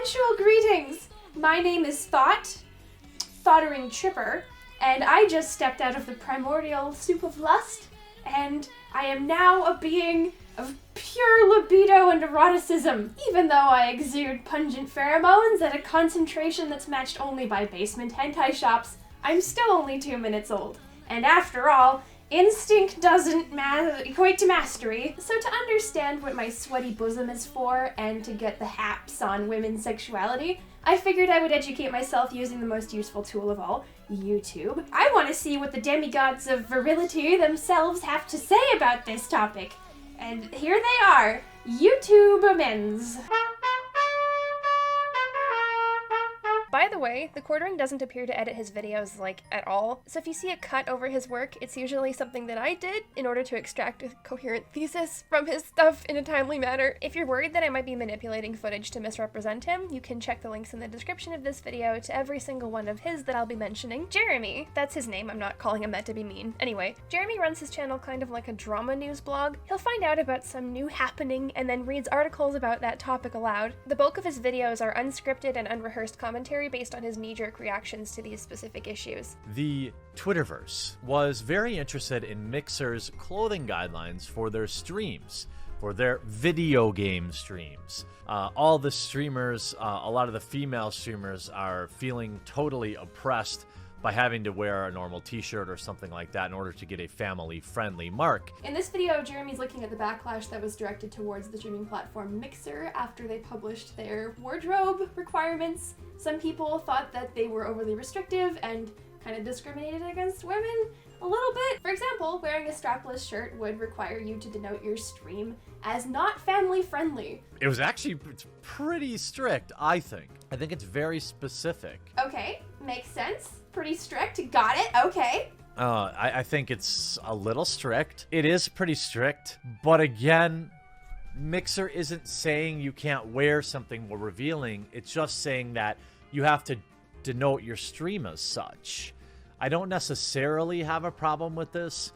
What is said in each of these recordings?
Consensual greetings! My name is Thottering Tripper, and I just stepped out of the primordial soup of lust, and I am now a being of pure libido and eroticism. Even though I exude pungent pheromones at a concentration that's matched only by basement hentai shops, I'm still only 2 minutes old. And after all, instinct doesn't equate to mastery, so to understand what my sweaty bosom is for and to get the haps on women's sexuality, I figured I would educate myself using the most useful tool of all, YouTube. I want to see what the demigods of virility themselves have to say about this topic. And here they are, YouTube men's. By the way, the quartering doesn't appear to edit his videos, at all, so if you see a cut over his work, it's usually something that I did in order to extract a coherent thesis from his stuff in a timely manner. If you're worried that I might be manipulating footage to misrepresent him, you can check the links in the description of this video to every single one of his that I'll be mentioning. Jeremy, that's his name, I'm not calling him that to be mean. Anyway, Jeremy runs his channel kind of like a drama news blog. He'll find out about some new happening and then reads articles about that topic aloud. The bulk of his videos are unscripted and unrehearsed commentary based on his knee-jerk reactions to these specific issues. The Twitterverse was very interested in Mixer's clothing guidelines for their streams, for their video game streams. All the streamers, a lot of the female streamers are feeling totally oppressed by having to wear a normal t-shirt or something like that in order to get a family-friendly mark. In this video, Jeremy's looking at the backlash that was directed towards the streaming platform Mixer after they published their wardrobe requirements. Some people thought that they were overly restrictive and kind of discriminated against women a little bit. For example, wearing a strapless shirt would require you to denote your stream as not family-friendly. It was actually pretty strict, I think. I think it's very specific. Okay, makes sense. Pretty strict, got it, okay. I think it's a little strict. It is pretty strict, but again, Mixer isn't saying you can't wear something more revealing. It's just saying that you have to denote your stream as such. I don't necessarily have a problem with this.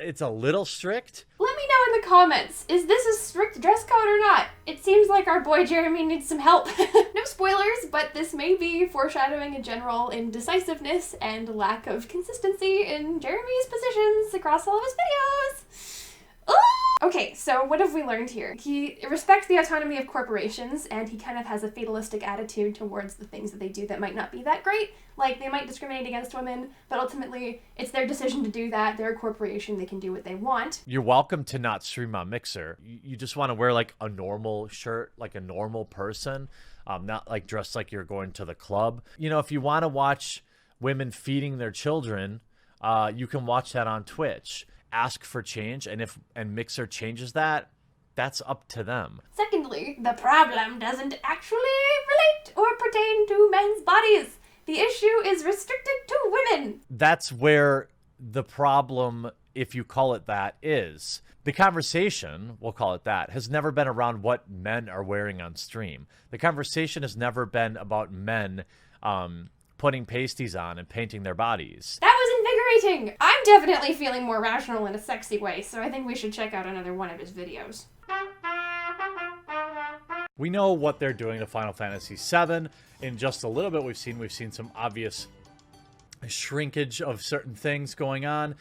It's a little strict. Let me know in the comments, is this a strict dress code or not? It seems like our boy Jeremy needs some help. No spoilers, but this may be foreshadowing a general indecisiveness and lack of consistency in Jeremy's positions across all of his videos. Ooh! Okay, so what have we learned here? He respects the autonomy of corporations, and he kind of has a fatalistic attitude towards the things that they do that might not be that great. Like, they might discriminate against women, but ultimately, it's their decision to do that. They're a corporation, they can do what they want. You're welcome to not stream on Mixer. You just want to wear, a normal shirt, like a normal person, not, dressed like you're going to the club. If you want to watch women feeding their children, you can watch that on Twitch. Ask for change, and if Mixer changes that, that's up to them. Secondly, the problem doesn't actually relate or pertain to men's bodies. The issue is restricted to women. That's where the problem, if you call it that, is. The conversation, we'll call it that, has never been around what men are wearing on stream. The conversation has never been about men putting pasties on and painting their bodies. That was invigorating! I'm definitely feeling more rational in a sexy way, so I think we should check out another one of his videos. We know what they're doing to Final Fantasy VII. In just a little bit we've seen some obvious shrinkage of certain things going on.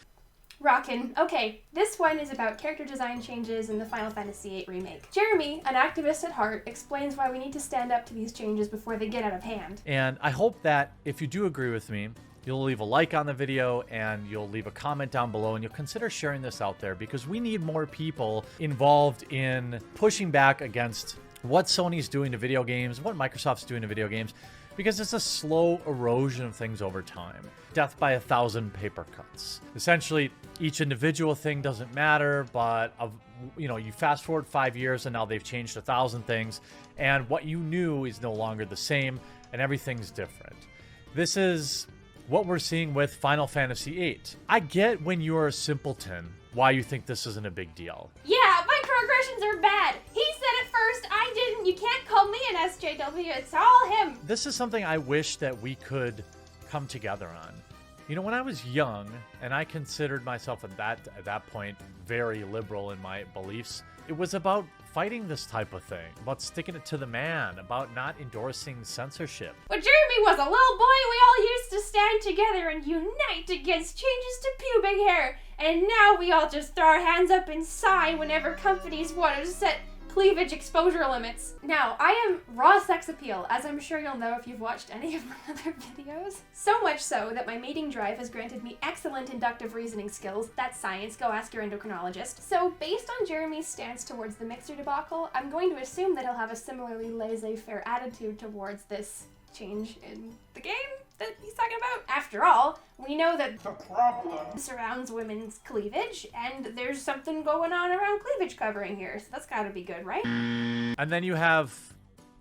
Rockin'. Okay, this one is about character design changes in the Final Fantasy VIII Remake. Jeremy, an activist at heart, explains why we need to stand up to these changes before they get out of hand. And I hope that if you do agree with me, you'll leave a like on the video and you'll leave a comment down below and you'll consider sharing this out there, because we need more people involved in pushing back against what Sony's doing to video games, what Microsoft's doing to video games, because it's a slow erosion of things over time. Death by 1,000 paper cuts. Essentially, each individual thing doesn't matter, but you fast forward 5 years and now they've changed 1,000 things, and what you knew is no longer the same, and everything's different. This is what we're seeing with Final Fantasy VIII. I get when you're a simpleton why you think this isn't a big deal. Yeah, microaggressions are bad. He said it first, I didn't. You can't call me an SJW, it's all him. This is something I wish that we could come together on. You know, when I was young, and I considered myself at that point very liberal in my beliefs, it was about fighting this type of thing, about sticking it to the man, about not endorsing censorship. When Jeremy was a little boy, we all used to stand together and unite against changes to pubic hair. And now we all just throw our hands up and sigh whenever companies want to set cleavage exposure limits. Now, I am raw sex appeal, as I'm sure you'll know if you've watched any of my other videos. So much so that my mating drive has granted me excellent inductive reasoning skills. That's science, go ask your endocrinologist. So based on Jeremy's stance towards the mixer debacle, I'm going to assume that he'll have a similarly laissez-faire attitude towards this change in the game that he's talking about. After all, we know that the problem surrounds women's cleavage, and there's something going on around cleavage covering here, so that's gotta be good, right? And then you have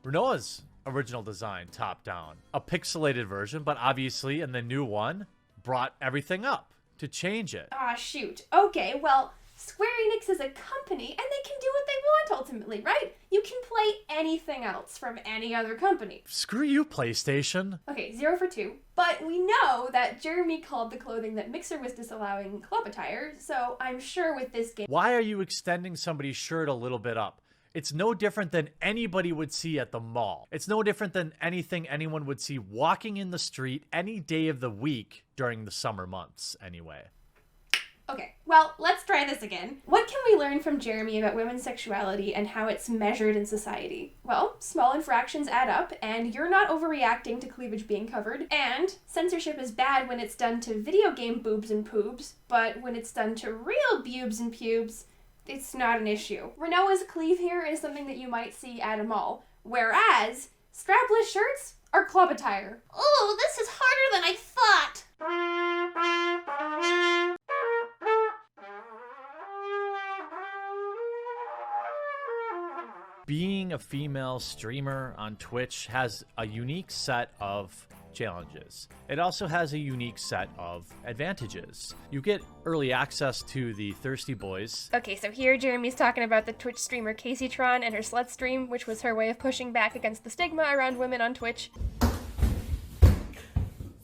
Renoa's original design, top down. A pixelated version, but obviously in the new one, brought everything up to change it. Aw, shoot. Okay, well, Square Enix is a company, and they can do what they want ultimately, right? You can play anything else from any other company. Screw you, PlayStation. Okay, 0 for 2. But we know that Jeremy called the clothing that Mixer was disallowing club attire, so I'm sure with this game... Why are you extending somebody's shirt a little bit up? It's no different than anybody would see at the mall. It's no different than anything anyone would see walking in the street any day of the week during the summer months, anyway. Okay, well, let's try this again. What can we learn from Jeremy about women's sexuality and how it's measured in society? Well, small infractions add up, and you're not overreacting to cleavage being covered, and censorship is bad when it's done to video game boobs and poobs, but when it's done to real boobs and pubes, it's not an issue. Renoa's cleave here is something that you might see at a mall, whereas strapless shirts are club attire. Oh, this is harder than I thought! Being a female streamer on Twitch has a unique set of challenges. It also has a unique set of advantages. You get early access to the Thirsty Boys. Okay, so here Jeremy's talking about the Twitch streamer CaseyTron and her slut stream, which was her way of pushing back against the stigma around women on Twitch.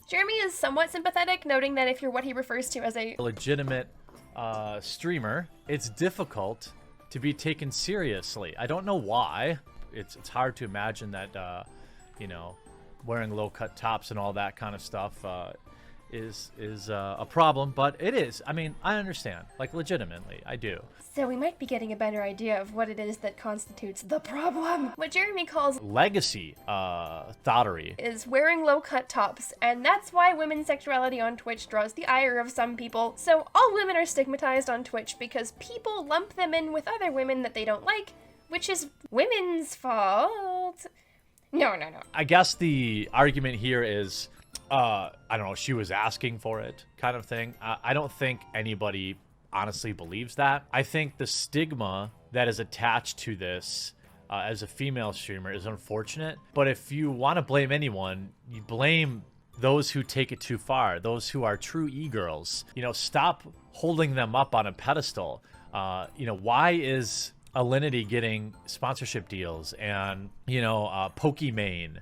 Jeremy is somewhat sympathetic, noting that if you're what he refers to as a legitimate streamer, it's difficult to be taken seriously. I don't know why. It's hard to imagine that, you know, wearing low-cut tops and all that kind of stuff is a problem, but it is. I mean, I understand. Like, legitimately, I do. So we might be getting a better idea of what it is that constitutes the problem. What Jeremy calls legacy thottery is wearing low-cut tops, and that's why women's sexuality on Twitch draws the ire of some people. So all women are stigmatized on Twitch because people lump them in with other women that they don't like, which is women's fault. No. I guess the argument here is, I don't know, she was asking for it kind of thing. I don't think anybody honestly believes that. I think the stigma that is attached to this as a female streamer is unfortunate. But if you want to blame anyone, you blame those who take it too far, those who are true e-girls. You know, stop holding them up on a pedestal. You know, why is Alinity getting sponsorship deals and, you know, Pokimane?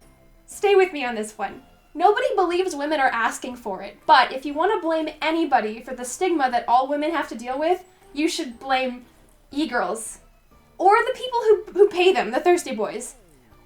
Stay with me on this one. Nobody believes women are asking for it, but if you want to blame anybody for the stigma that all women have to deal with, you should blame e-girls. Or the people who pay them, the Thirsty Boys.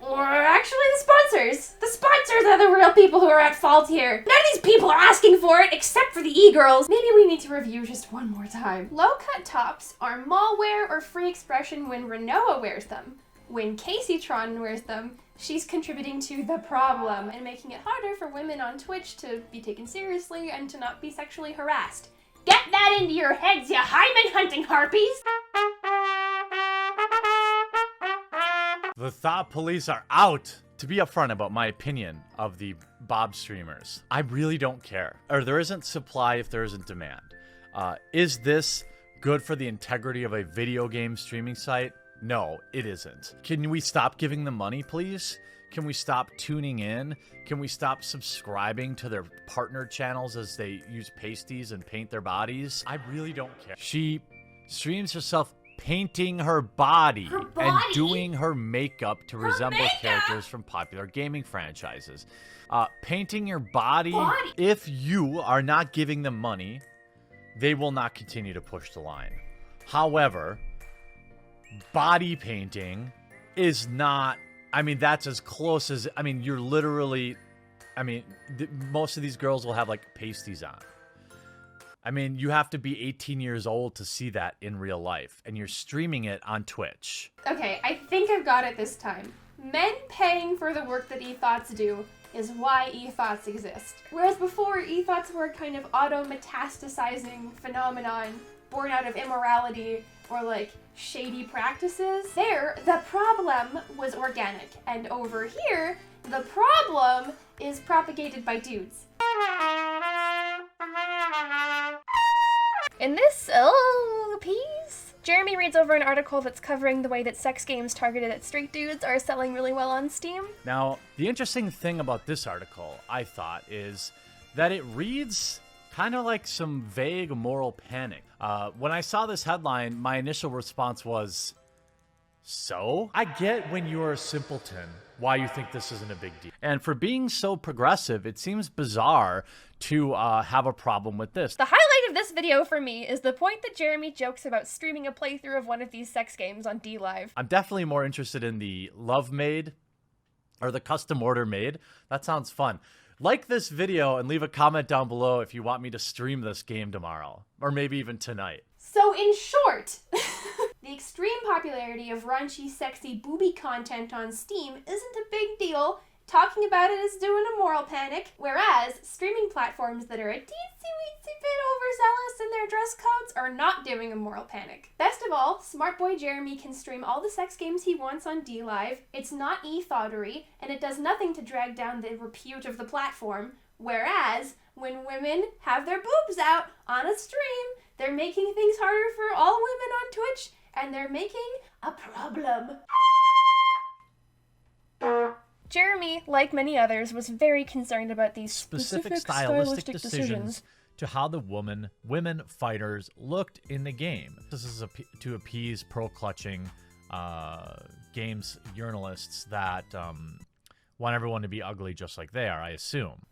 Or actually the sponsors. The sponsors are the real people who are at fault here. None of these people are asking for it except for the e-girls. Maybe we need to review just one more time. Low-cut tops are malware or free expression when Renoa wears them. When CaseyTron wears them, she's contributing to the problem and making it harder for women on Twitch to be taken seriously and to not be sexually harassed. Get that into your heads, you hymen hunting harpies! The thought police are out. To be upfront about my opinion of the Bob streamers, I really don't care. Or there isn't supply if there isn't demand. Is this good for the integrity of a video game streaming site? No, it isn't. Can we stop giving them money, please? Can we stop tuning in? Can we stop subscribing to their partner channels as they use pasties and paint their bodies? I really don't care. She streams herself painting her body, Her and body? doing her makeup to resemble makeup? characters from popular gaming franchises. Painting your body, Body? if you are not giving them money, they will not continue to push the line. However, body painting is not, I mean, that's as close as, I mean, you're literally, I mean, most of these girls will have like pasties on. I mean, you have to be 18 years old to see that in real life, and you're streaming it on Twitch. Okay, I think I've got it this time. Men paying for the work that th0tS do is why th0tS exist. Whereas before, th0tS were a kind of auto-metastasizing phenomenon born out of immorality or like shady practices. There, the problem was organic, and over here, the problem is propagated by dudes. In this piece, Jeremy reads over an article that's covering the way that sex games targeted at straight dudes are selling really well on Steam. Now, the interesting thing about this article, I thought, is that it reads kind of like some vague moral panic. When I saw this headline, my initial response was, so? I get when you're a simpleton why you think this isn't a big deal. And for being so progressive, it seems bizarre to have a problem with this. The highlight of this video for me is the point that Jeremy jokes about streaming a playthrough of one of these sex games on DLive. I'm definitely more interested in the love made or the custom order made. That sounds fun. Like this video and leave a comment down below if you want me to stream this game tomorrow, or maybe even tonight. So in short, the extreme popularity of raunchy, sexy booby content on Steam isn't a big deal. Talking about it is doing a moral panic, whereas streaming platforms that are a teensy-weensy bit overzealous in their dress codes are not doing a moral panic. Best of all, smart boy Jeremy can stream all the sex games he wants on DLive, it's not th0tery, and it does nothing to drag down the repute of the platform, whereas when women have their boobs out on a stream, they're making things harder for all women on Twitch, and they're making a problem. Jeremy, like many others, was very concerned about these specific stylistic decisions to how the women fighters looked in the game. This is to appease pro-clutching games journalists that want everyone to be ugly just like they are, I assume.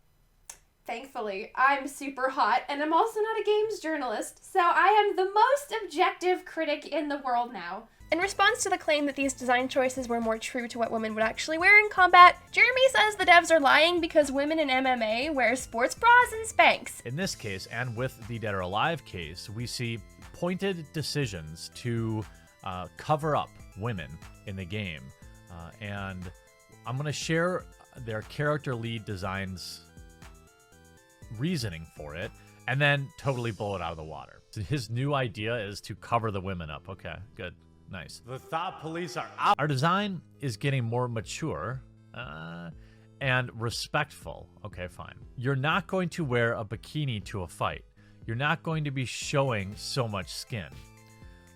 Thankfully, I'm super hot, and I'm also not a games journalist, so I am the most objective critic in the world now. In response to the claim that these design choices were more true to what women would actually wear in combat, Jeremy says the devs are lying because women in MMA wear sports bras and Spanx. In this case, and with the Dead or Alive case, we see pointed decisions to cover up women in the game. And I'm going to share their character lead designs reasoning for it, and then totally blow it out of the water. So his new idea is to cover the women up. Okay, good. Nice. The th0t police are out. Our design is getting more mature and respectful. Okay, fine. You're not going to wear a bikini to a fight. You're not going to be showing so much skin.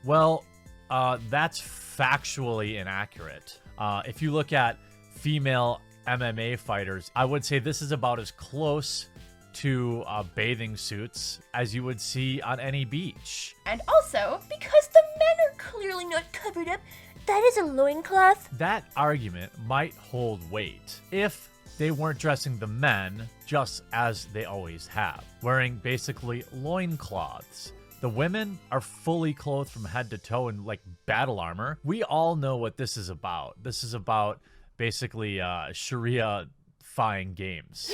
Well, that's factually inaccurate. If you look at female MMA fighters, I would say this is about as close to bathing suits as you would see on any beach. And also, because the men are clearly not covered up, that is a loincloth. That argument might hold weight if they weren't dressing the men just as they always have, wearing basically loincloths. The women are fully clothed from head to toe in like battle armor. We all know what this is about. This is about basically Sharia-fying games.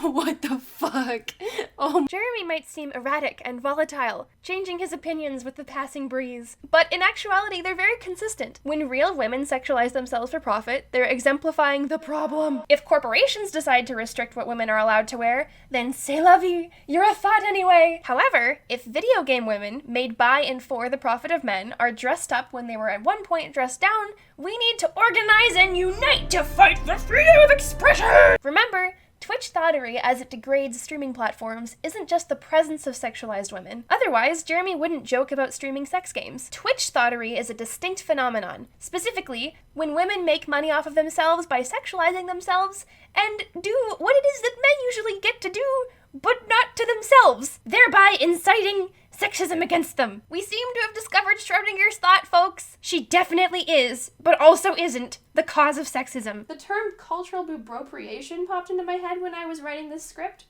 What the fuck? Oh. Jeremy might seem erratic and volatile, changing his opinions with the passing breeze. But in actuality, they're very consistent. When real women sexualize themselves for profit, they're exemplifying the problem. If corporations decide to restrict what women are allowed to wear, then c'est la vie, you're a th0t anyway. However, if video game women, made by and for the profit of men, are dressed up when they were at one point dressed down, we need to organize and unite to fight for freedom of expression! Remember, Twitch th0tery, as it degrades streaming platforms, isn't just the presence of sexualized women. Otherwise, Jeremy wouldn't joke about streaming sex games. Twitch th0tery is a distinct phenomenon. Specifically, when women make money off of themselves by sexualizing themselves and do what it is that men usually get to do, but not to themselves, thereby inciting sexism against them. We seem to have discovered Schrodinger's thought, folks. She definitely is, but also isn't, the cause of sexism. The term cultural boobropriation popped into my head when I was writing this script.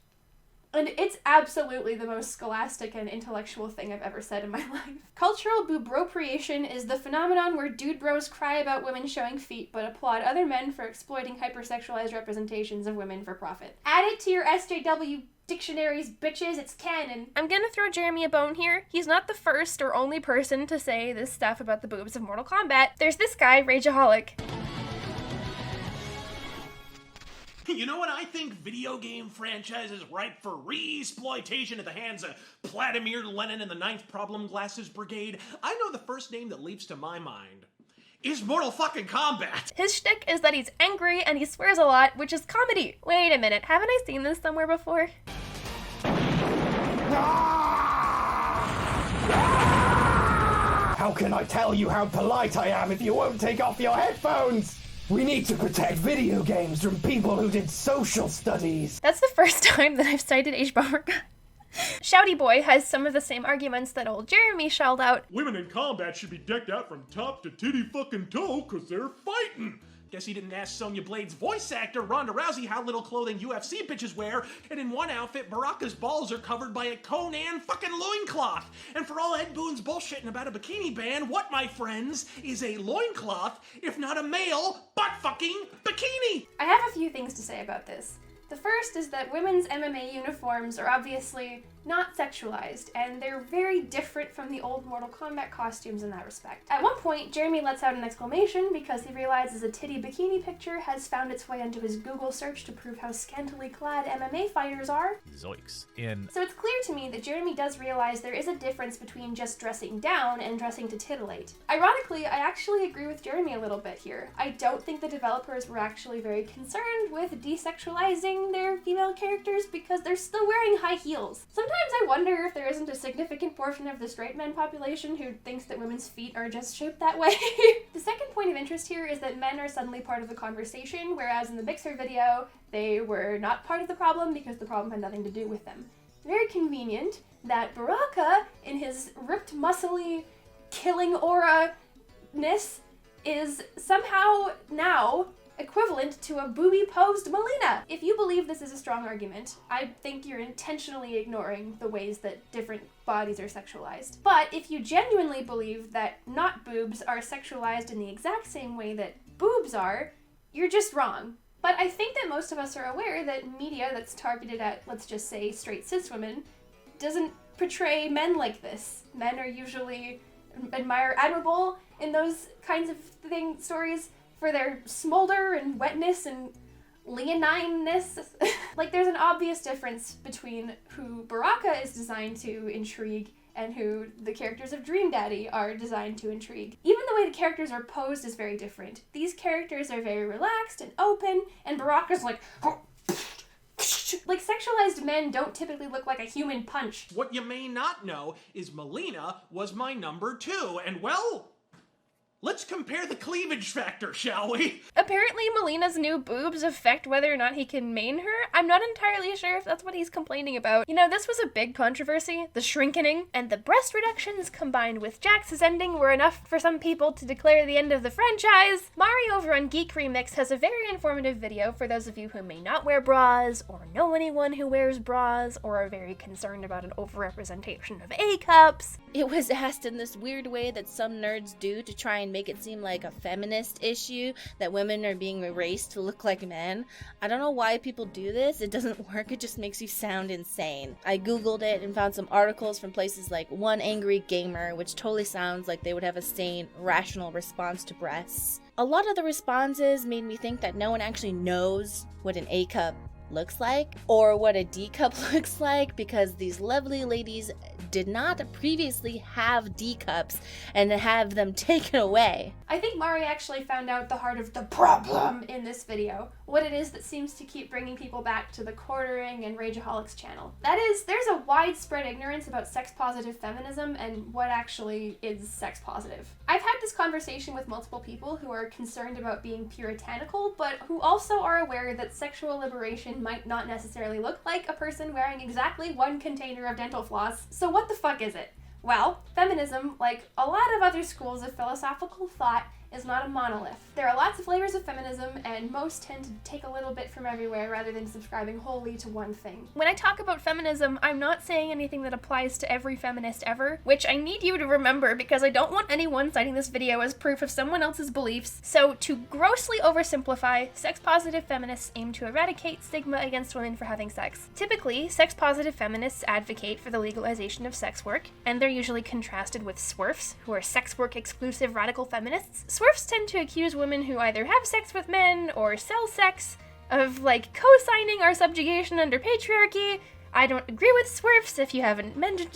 And it's absolutely the most scholastic and intellectual thing I've ever said in my life. Cultural boobropriation is the phenomenon where dude bros cry about women showing feet but applaud other men for exploiting hypersexualized representations of women for profit. Add it to your SJW dictionaries, bitches, it's canon. I'm gonna throw Jeremy a bone here. He's not the first or only person to say this stuff about the boobs of Mortal Kombat. There's this guy, Rageaholic. You know what? I think video game franchises ripe for re-exploitation at the hands of Vladimir Lenin and the 9th Problem Glasses Brigade. I know the first name that leaps to my mind is Mortal fucking Kombat. His shtick is that he's angry and he swears a lot, which is comedy. Wait a minute, haven't I seen this somewhere before? How can I tell you how polite I am if you won't take off your headphones? We need to protect video games from people who did social studies. That's the first time that I've cited Hbomberguy. Shouty Boy has some of the same arguments that old Jeremy shelled out. Women in combat should be decked out from top to titty fucking toe because they're fighting. Guess he didn't ask Sonya Blade's voice actor Ronda Rousey how little clothing UFC bitches wear, and in one outfit, Baraka's balls are covered by a Conan fucking loincloth. And for all Ed Boon's bullshitting about a bikini ban, what, my friends, is a loincloth, if not a male butt-fucking bikini? I have a few things to say about this. The first is that women's MMA uniforms are obviously not sexualized, and they're very different from the old Mortal Kombat costumes in that respect. At one point, Jeremy lets out an exclamation because he realizes a titty bikini picture has found its way into his Google search to prove how scantily clad MMA fighters are. Zoinks. So it's clear to me that Jeremy does realize there is a difference between just dressing down and dressing to titillate. Ironically, I actually agree with Jeremy a little bit here. I don't think the developers were actually very concerned with desexualizing their female characters because they're still wearing high heels. Sometimes I wonder if there isn't a significant portion of the straight men population who thinks that women's feet are just shaped that way. The second point of interest here is that men are suddenly part of the conversation, whereas in the Mixer video, they were not part of the problem because the problem had nothing to do with them. Very convenient that Baraka, in his ripped, muscly, killing aura-ness, is somehow now equivalent to a booby-posed Melina. If you believe this is a strong argument, I think you're intentionally ignoring the ways that different bodies are sexualized. But if you genuinely believe that not boobs are sexualized in the exact same way that boobs are, you're just wrong. But I think that most of us are aware that media that's targeted at, let's just say, straight cis women, doesn't portray men like this. Men are usually admirable in those kinds of stories for their smolder and wetness and leonineness. Like, there's an obvious difference between who Baraka is designed to intrigue and who the characters of Dream Daddy are designed to intrigue. Even the way the characters are posed is very different. These characters are very relaxed and open, and Baraka's like sexualized men don't typically look like a human punch. What you may not know is Melina was my number 2, and well, let's compare the cleavage factor, shall we? Apparently Melina's new boobs affect whether or not he can main her. I'm not entirely sure if that's what he's complaining about. You know, this was a big controversy, the shrinkening, and the breast reductions combined with Jax's ending were enough for some people to declare the end of the franchise. Mari over on Geek Remix has a very informative video for those of you who may not wear bras, or know anyone who wears bras, or are very concerned about an overrepresentation of A-cups. It was asked in this weird way that some nerds do to try and make it seem like a feminist issue, that women are being erased to look like men. I don't know why people do this. It doesn't work. It just makes you sound insane. I googled it and found some articles from places like One Angry Gamer, which totally sounds like they would have a sane, rational response to breasts. A lot of the responses made me think that no one actually knows what an A cup looks like or what a D cup looks like, because these lovely ladies did not previously have D cups and have them taken away. I think Mari actually found out the heart of the problem in this video, what it is that seems to keep bringing people back to the Quartering and Rageaholic's channel. That is, there's a widespread ignorance about sex-positive feminism and what actually is sex-positive. I've had this conversation with multiple people who are concerned about being puritanical, but who also are aware that sexual liberation might not necessarily look like a person wearing exactly one container of dental floss. So what the fuck is it? Well, feminism, like a lot of other schools of philosophical thought, is not a monolith. There are lots of flavors of feminism, and most tend to take a little bit from everywhere rather than subscribing wholly to one thing. When I talk about feminism, I'm not saying anything that applies to every feminist ever, which I need you to remember because I don't want anyone citing this video as proof of someone else's beliefs. So, to grossly oversimplify, sex-positive feminists aim to eradicate stigma against women for having sex. Typically, sex-positive feminists advocate for the legalization of sex work, and they're usually contrasted with SWERFs, who are sex work exclusive radical feminists. SWERFs tend to accuse women who either have sex with men or sell sex of, like, co-signing our subjugation under patriarchy. I don't agree with SWERFs if you haven't mentioned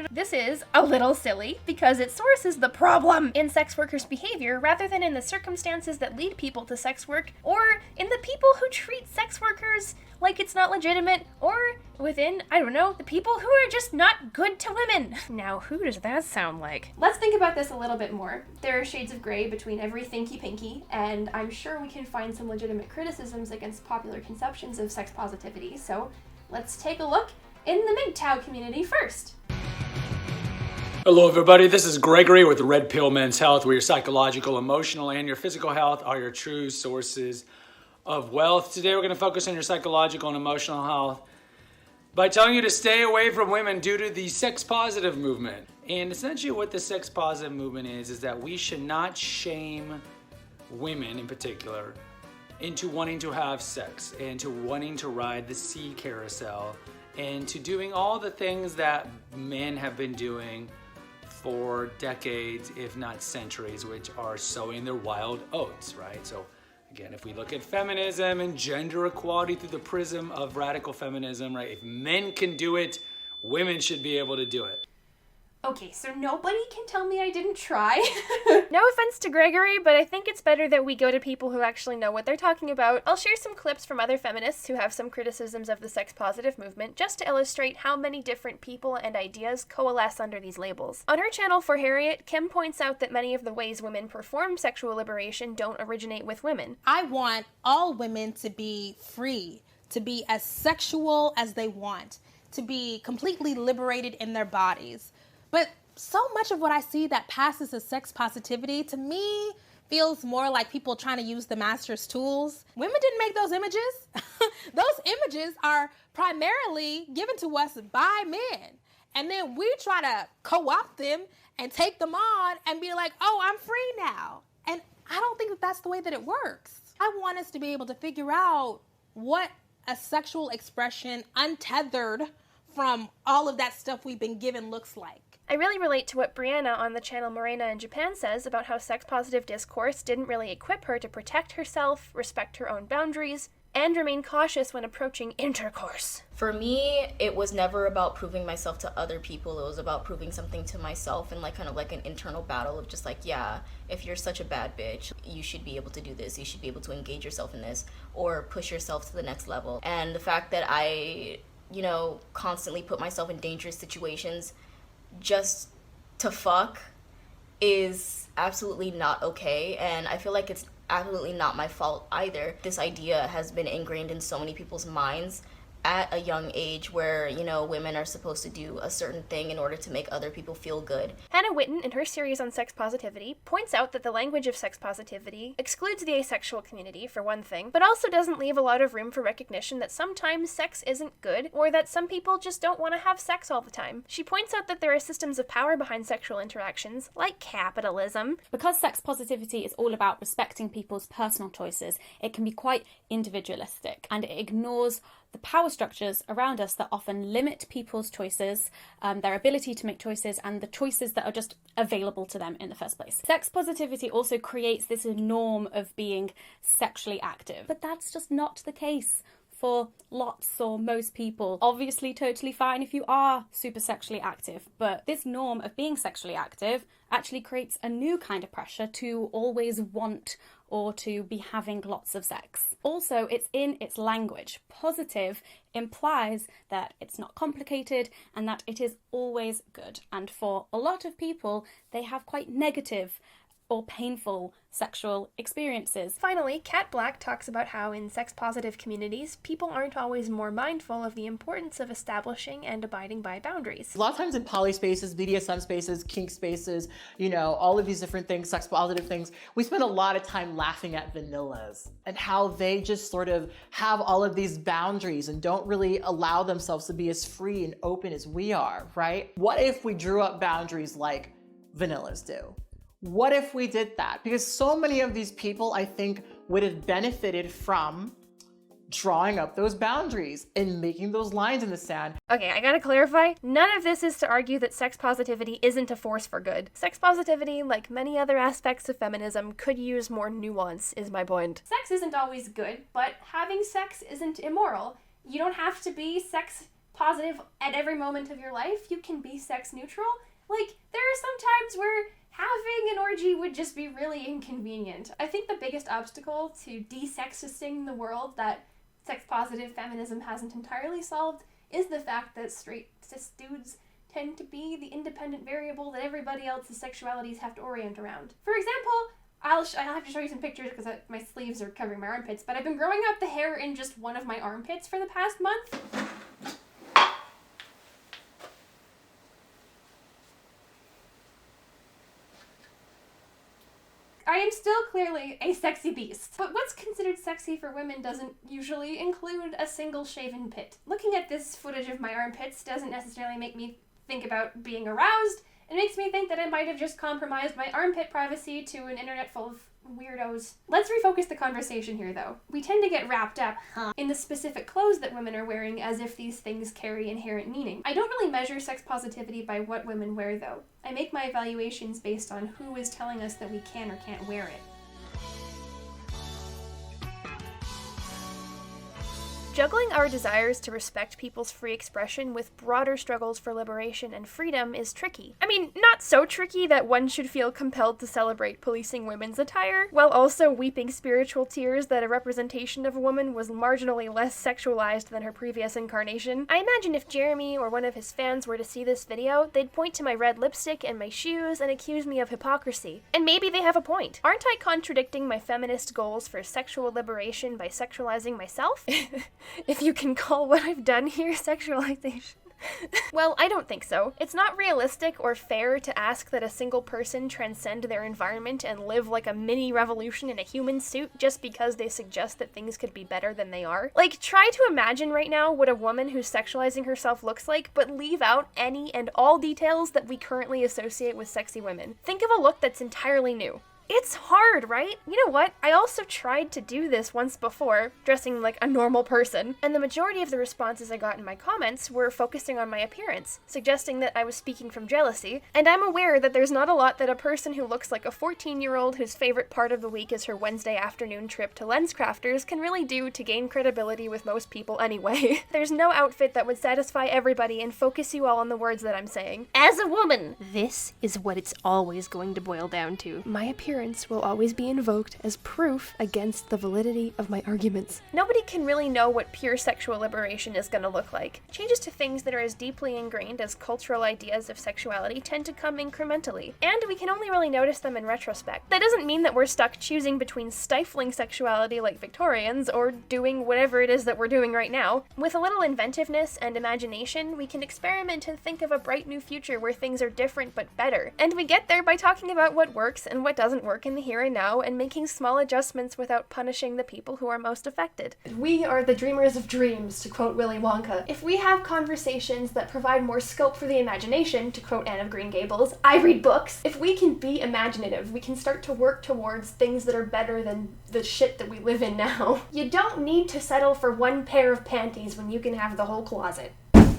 this is a little silly because its source is the problem in sex workers' behavior rather than in the circumstances that lead people to sex work or in the people who treat sex workers like it's not legitimate or within, I don't know, the people who are just not good to women. Now, who does that sound like? Let's think about this a little bit more. There are shades of gray between every thinky pinky, and I'm sure we can find some legitimate criticisms against popular conceptions of sex positivity, so let's take a look in the MGTOW community first. Hello everybody, this is Gregory with Red Pill Men's Health, where your psychological, emotional, and your physical health are your true sources of wealth. Today we're going to focus on your psychological and emotional health by telling you to stay away from women due to the sex positive movement. And essentially what the sex positive movement is that we should not shame women in particular into wanting to have sex and to wanting to ride the sea carousel and to doing all the things that men have been doing for decades, if not centuries, which are sowing their wild oats, right? So again, if we look at feminism and gender equality through the prism of radical feminism, right? If men can do it, women should be able to do it. Okay, so nobody can tell me I didn't try. No offense to Gregory, but I think it's better that we go to people who actually know what they're talking about. I'll share some clips from other feminists who have some criticisms of the sex-positive movement, just to illustrate how many different people and ideas coalesce under these labels. On her channel For Harriet, Kim points out that many of the ways women perform sexual liberation don't originate with women. I want all women to be free, to be as sexual as they want, to be completely liberated in their bodies. But so much of what I see that passes as sex positivity, to me, feels more like people trying to use the master's tools. Women didn't make those images. Those images are primarily given to us by men. And then we try to co-opt them and take them on and be like, oh, I'm free now. And I don't think that that's the way that it works. I want us to be able to figure out what a sexual expression untethered from all of that stuff we've been given looks like. I really relate to what Brianna on the channel Morena in Japan says about how sex-positive discourse didn't really equip her to protect herself, respect her own boundaries, and remain cautious when approaching intercourse. For me, it was never about proving myself to other people. It was about proving something to myself and kind of an internal battle of just yeah, if you're such a bad bitch, you should be able to do this. You should be able to engage yourself in this or push yourself to the next level. And the fact that I, constantly put myself in dangerous situations just to fuck is absolutely not okay, and I feel like it's absolutely not my fault either. This idea has been ingrained in so many people's minds at a young age where, women are supposed to do a certain thing in order to make other people feel good. Hannah Witton, in her series on sex positivity, points out that the language of sex positivity excludes the asexual community, for one thing, but also doesn't leave a lot of room for recognition that sometimes sex isn't good, or that some people just don't want to have sex all the time. She points out that there are systems of power behind sexual interactions, like capitalism. Because sex positivity is all about respecting people's personal choices, it can be quite individualistic, and it ignores the power structures around us that often limit people's choices, their ability to make choices, and the choices that are just available to them in the first place. Sex positivity also creates this norm of being sexually active, but that's just not the case for lots or most people. Obviously totally fine if you are super sexually active, but this norm of being sexually active actually creates a new kind of pressure to always want or to be having lots of sex. Also, it's in its language. Positive implies that it's not complicated and that it is always good. And for a lot of people, they have quite negative or painful sexual experiences. Finally, Kat Blaque talks about how in sex-positive communities, people aren't always more mindful of the importance of establishing and abiding by boundaries. A lot of times in poly spaces, BDSM spaces, kink spaces, you know, all of these different things, sex-positive things, we spend a lot of time laughing at vanillas and how they just sort of have all of these boundaries and don't really allow themselves to be as free and open as we are, right? What if we drew up boundaries like vanillas do? What if we did that? Because so many of these people, I think, would have benefited from drawing up those boundaries and making those lines in the sand. Okay, I gotta clarify, none of this is to argue that sex positivity isn't a force for good. Sex positivity, like many other aspects of feminism, could use more nuance, is my point. Sex isn't always good, but having sex isn't immoral. You don't have to be sex positive at every moment of your life. You can be sex neutral. Like, there are some times where having an orgy would just be really inconvenient. I think the biggest obstacle to desexisting the world that sex-positive feminism hasn't entirely solved is the fact that straight cis dudes tend to be the independent variable that everybody else's sexualities have to orient around. For example, I'll have to show you some pictures because my sleeves are covering my armpits, but I've been growing out the hair in just one of my armpits for the past month. I am still clearly a sexy beast. But what's considered sexy for women doesn't usually include a single shaven pit. Looking at this footage of my armpits doesn't necessarily make me think about being aroused. It makes me think that I might have just compromised my armpit privacy to an internet full of weirdos. Let's refocus the conversation here, though. We tend to get wrapped up in the specific clothes that women are wearing as if these things carry inherent meaning. I don't really measure sex positivity by what women wear, though. I make my evaluations based on who is telling us that we can or can't wear it. Juggling our desires to respect people's free expression with broader struggles for liberation and freedom is tricky. I mean, not so tricky that one should feel compelled to celebrate policing women's attire, while also weeping spiritual tears that a representation of a woman was marginally less sexualized than her previous incarnation. I imagine if Jeremy or one of his fans were to see this video, they'd point to my red lipstick and my shoes and accuse me of hypocrisy. And maybe they have a point. Aren't I contradicting my feminist goals for sexual liberation by sexualizing myself? If you can call what I've done here sexualization. Well, I don't think so. It's not realistic or fair to ask that a single person transcend their environment and live like a mini revolution in a human suit just because they suggest that things could be better than they are. Like, try to imagine right now what a woman who's sexualizing herself looks like, but leave out any and all details that we currently associate with sexy women. Think of a look that's entirely new. It's hard, right? You know what? I also tried to do this once before, dressing like a normal person, and the majority of the responses I got in my comments were focusing on my appearance, suggesting that I was speaking from jealousy, and I'm aware that there's not a lot that a person who looks like a 14-year-old whose favorite part of the week is her Wednesday afternoon trip to LensCrafters can really do to gain credibility with most people anyway. There's no outfit that would satisfy everybody and focus you all on the words that I'm saying. As a woman, this is what it's always going to boil down to. My appearance will always be invoked as proof against the validity of my arguments. Nobody can really know what pure sexual liberation is going to look like. Changes to things that are as deeply ingrained as cultural ideas of sexuality tend to come incrementally, and we can only really notice them in retrospect. That doesn't mean that we're stuck choosing between stifling sexuality like Victorians or doing whatever it is that we're doing right now. With a little inventiveness and imagination, we can experiment and think of a bright new future where things are different but better. And we get there by talking about what works and what doesn't work in the here and now and making small adjustments without punishing the people who are most affected. We are the dreamers of dreams, to quote Willy Wonka. If we have conversations that provide more scope for the imagination, to quote Anne of Green Gables, I read books. If we can be imaginative, we can start to work towards things that are better than the shit that we live in now. You don't need to settle for one pair of panties when you can have the whole closet.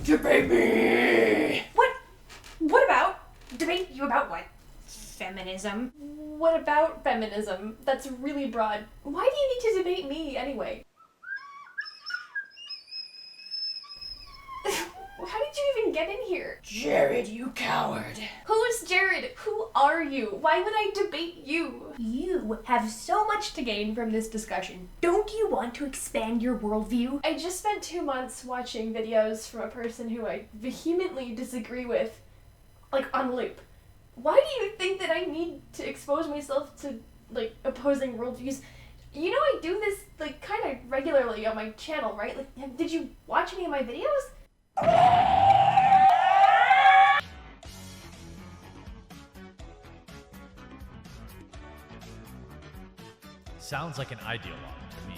Debate me! What about? Debate you about what? Feminism? What about feminism? That's really broad. Why do you need to debate me anyway? How did you even get in here? Jared, you coward. Who's Jared? Who are you? Why would I debate you? You have so much to gain from this discussion. Don't you want to expand your worldview? I just spent 2 months watching videos from a person who I vehemently disagree with, like on loop. Why do you think that I need to expose myself to, like, opposing worldviews? You know I do this, like, kind of regularly on my channel, right? Like, did you watch any of my videos? Sounds like an ideologue to me.